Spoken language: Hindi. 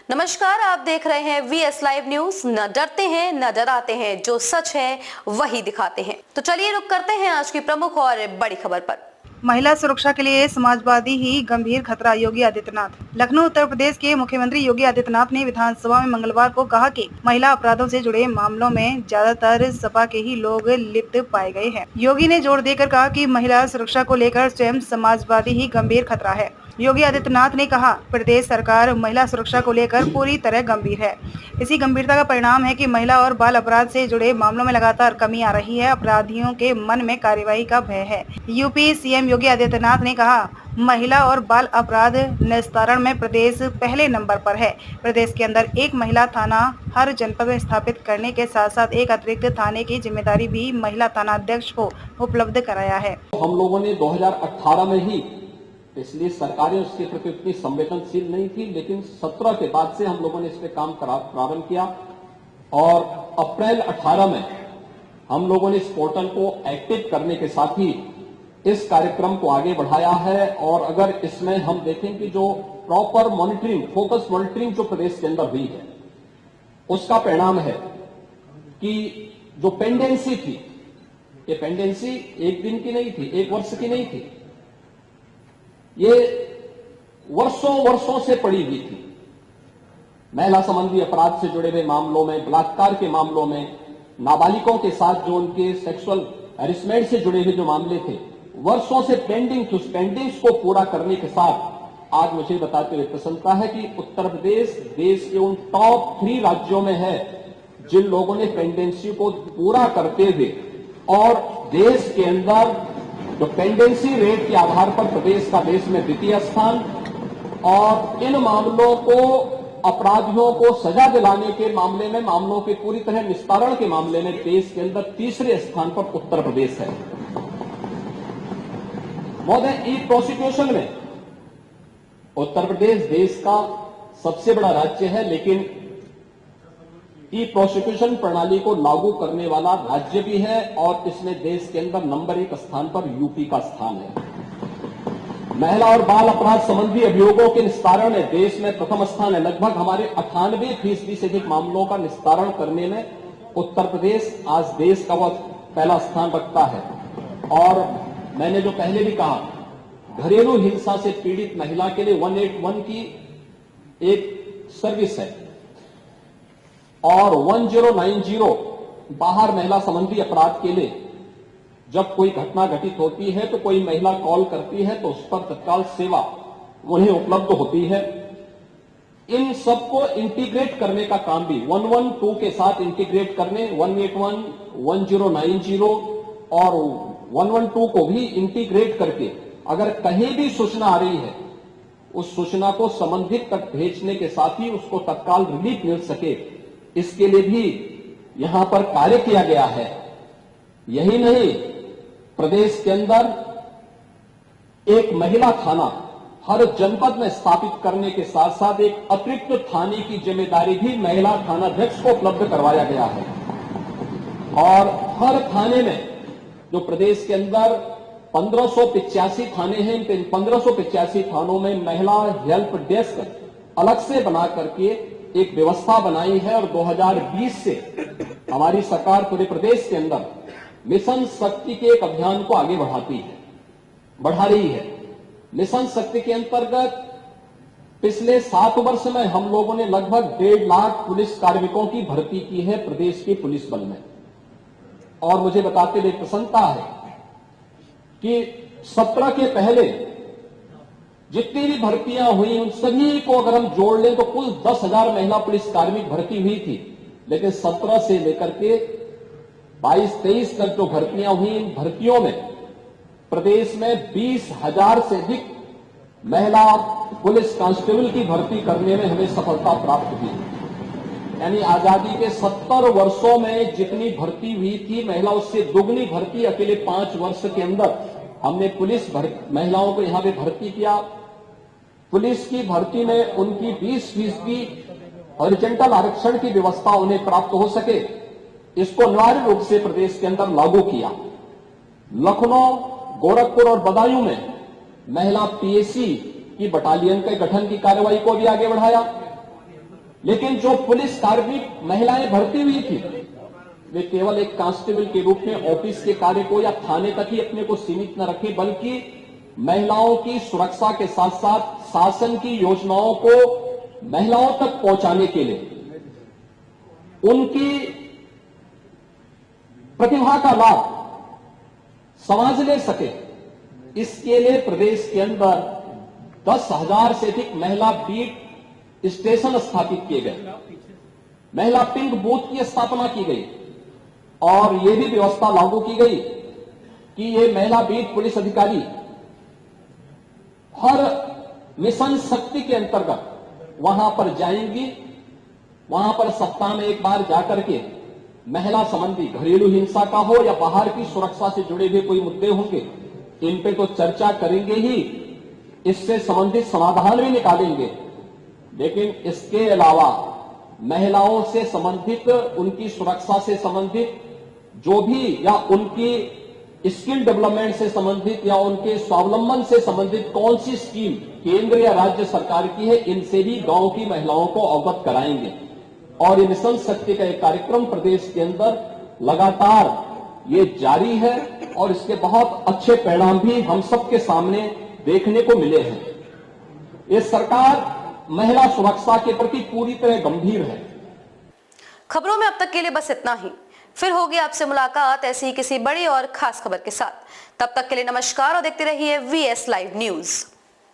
नमस्कार, आप देख रहे हैं VS लाइव न्यूज। न डरते हैं न डराते हैं, जो सच है वही दिखाते हैं। तो चलिए रुक करते हैं आज की प्रमुख और बड़ी खबर पर। महिला सुरक्षा के लिए समाजवादी ही गंभीर खतरा, योगी आदित्यनाथ। लखनऊ उत्तर प्रदेश के मुख्यमंत्री योगी आदित्यनाथ ने विधानसभा में मंगलवार को कहा कि महिला अपराधों से जुड़े मामलों में ज्यादातर सपा के ही लोग लिप्त पाए गए हैं। योगी ने जोर देकर कहा कि महिला सुरक्षा को लेकर स्वयं समाजवादी ही गंभीर खतरा है। योगी आदित्यनाथ ने कहा, प्रदेश सरकार महिला सुरक्षा को लेकर पूरी तरह गंभीर है। इसी गंभीरता का परिणाम है कि महिला और बाल अपराध से जुड़े मामलों में लगातार कमी आ रही है। अपराधियों के मन में कार्रवाई का भय है। यूपी सीएम योगी आदित्यनाथ ने कहा, महिला और बाल अपराध निस्तारण में प्रदेश पहले नंबर पर है। प्रदेश के अंदर एक महिला थाना हर जनपद में स्थापित करने के साथ साथ एक अतिरिक्त थाने की जिम्मेदारी भी महिला थाना अध्यक्ष को उपलब्ध कराया है। हम लोगों ने 2018 में ही, इसलिए सरकारें उसके प्रति उतनी संवेदनशील नहीं थी, लेकिन 17 के बाद से हम लोगों ने इस पे काम प्रारंभ किया और अप्रैल 18 में हम लोगों ने इस पोर्टल को एक्टिव करने के साथ ही इस कार्यक्रम को आगे बढ़ाया है। और अगर इसमें हम देखें कि जो प्रॉपर मॉनिटरिंग, फोकस मॉनिटरिंग जो प्रदेश के अंदर हुई है, उसका परिणाम है कि जो पेंडेंसी थी, ये पेंडेंसी एक दिन की नहीं थी, एक वर्ष की नहीं थी, ये वर्षों वर्षों से पड़ी हुई थी। महिला संबंधी अपराध से जुड़े हुए मामलों में, बलात्कार के मामलों में, नाबालिगों के साथ जो उनके सेक्सुअल हैरेसमेंट से जुड़े हुए जो मामले थे, वर्षों से पेंडिंग थी। उस पेंडिंग्स को पूरा करने के साथ आज मुझे बताते हुए प्रसन्नता है कि उत्तर प्रदेश देश के उन टॉप 3 राज्यों में है जिन लोगों ने पेंडेंसी को पूरा करते हुए, और देश के अंदर जो पेंडेंसी रेट के आधार पर प्रदेश का देश में द्वितीय स्थान, और इन मामलों को, अपराधियों को सजा दिलाने के मामले में, मामलों के पूरी तरह निस्तारण के मामले में देश के अंदर तीसरे स्थान पर उत्तर प्रदेश है। महोदय, ई प्रोसिक्यूशन में उत्तर प्रदेश देश का सबसे बड़ा राज्य है, लेकिन ई प्रोसिक्यूशन प्रणाली को लागू करने वाला राज्य भी है, और इसमें देश के अंदर नंबर 1 स्थान पर यूपी का स्थान है। महिला और बाल अपराध संबंधी अभियोगों के निस्तारण में देश में प्रथम स्थान है। लगभग हमारे 98% से अधिक मामलों का निस्तारण करने में उत्तर प्रदेश आज देश का वह पहला स्थान रखता है। और मैंने जो पहले भी कहा, घरेलू हिंसा से पीड़ित महिला के लिए 181 की एक सर्विस है, और 1090 बाहर महिला संबंधी अपराध के लिए जब कोई घटना घटित होती है तो कोई महिला कॉल करती है तो उस पर तत्काल सेवा उन्हें उपलब्ध होती है। इन सबको इंटीग्रेट करने का काम भी 112 के साथ इंटीग्रेट करने, 181, 1090 और 112 को भी इंटीग्रेट करके अगर कहीं भी सूचना आ रही है, उस सूचना को संबंधित तक भेजने के साथ ही उसको तत्काल रिलीफ मिल सके, इसके लिए भी यहां पर कार्य किया गया है। यही नहीं, प्रदेश के अंदर एक महिला थाना हर जनपद में स्थापित करने के साथ साथ एक अतिरिक्त थाने की जिम्मेदारी भी महिला थानाध्यक्ष को उपलब्ध करवाया गया है। और हर थाने में, जो प्रदेश के अंदर 1585 थाने हैं, इन 1585 थानों में महिला हेल्प डेस्क अलग से बना करके एक व्यवस्था बनाई है। और 2020 से हमारी सरकार पूरे प्रदेश के अंदर मिशन शक्ति के एक अभियान को आगे बढ़ा रही है। मिशन शक्ति के अंतर्गत पिछले 7 वर्ष में हम लोगों ने लगभग 1.5 लाख पुलिस कार्मिकों की भर्ती की है प्रदेश के पुलिस बल में। और मुझे बताते हुए प्रसन्नता है कि 17 के पहले जितनी भी भर्तियां हुई उन सभी को अगर हम जोड़ लें तो कुल 10,000 महिला पुलिस कार्मिक भर्ती हुई थी। लेकिन 17 से लेकर के 22-23 तक जो भर्तियां हुई, इन भर्तियों में प्रदेश में 20,000 से अधिक महिला पुलिस कांस्टेबल की भर्ती करने में हमें सफलता प्राप्त हुई। यानी आजादी के 70 वर्षों में जितनी भर्ती हुई थी महिला, उससे दुगनी भर्ती अकेले 5 वर्ष के अंदर हमने पुलिस महिलाओं को यहां पे भर्ती किया। पुलिस की भर्ती में उनकी 20% हॉरिजॉन्टल आरक्षण की व्यवस्था उन्हें प्राप्त हो सके, इसको अनिवार्य रूप से प्रदेश के अंदर लागू किया। लखनऊ, गोरखपुर और बदायूं में महिला पीएसी की बटालियन के गठन की कार्रवाई को भी आगे बढ़ाया। लेकिन जो पुलिस कार्मिक महिलाएं भर्ती हुई थी, वे केवल एक कांस्टेबल के रूप में ऑफिस के कार्य को या थाने तक ही अपने को सीमित न रखे, बल्कि महिलाओं की सुरक्षा के साथ साथ शासन की योजनाओं को महिलाओं तक पहुंचाने के लिए उनकी प्रतिभा का लाभ समाज ले सके, इसके लिए प्रदेश के अंदर 10,000 से अधिक महिला बीट स्टेशन स्थापित किए गए, महिला पिंक बूथ की स्थापना की गई और यह भी व्यवस्था लागू की गई कि ये महिला बीट पुलिस अधिकारी हर मिशन शक्ति के अंतर्गत वहां पर जाएंगी, वहां पर सप्ताह में एक बार जाकर के महिला संबंधी घरेलू हिंसा का हो या बाहर की सुरक्षा से जुड़े हुए कोई मुद्दे होंगे, इन पे तो चर्चा करेंगे ही, इससे संबंधित समाधान भी निकालेंगे, लेकिन इसके अलावा महिलाओं से संबंधित, उनकी सुरक्षा से संबंधित जो भी या उनकी स्किल डेवलपमेंट से संबंधित या उनके स्वावलंबन से संबंधित कौन सी स्कीम केंद्र या राज्य सरकार की है, इनसे भी गांव की महिलाओं को अवगत कराएंगे। और ये मिशन शक्ति का एक कार्यक्रम प्रदेश के अंदर लगातार ये जारी है और इसके बहुत अच्छे परिणाम भी हम सबके सामने देखने को मिले हैं। ये सरकार महिला सुरक्षा के प्रति पूरी तरह गंभीर है। खबरों में अब तक के लिए बस इतना ही। फिर होगी आपसे मुलाकात ऐसी ही किसी बड़ी और खास खबर के साथ। तब तक के लिए नमस्कार और देखते रहिए VS लाइव न्यूज।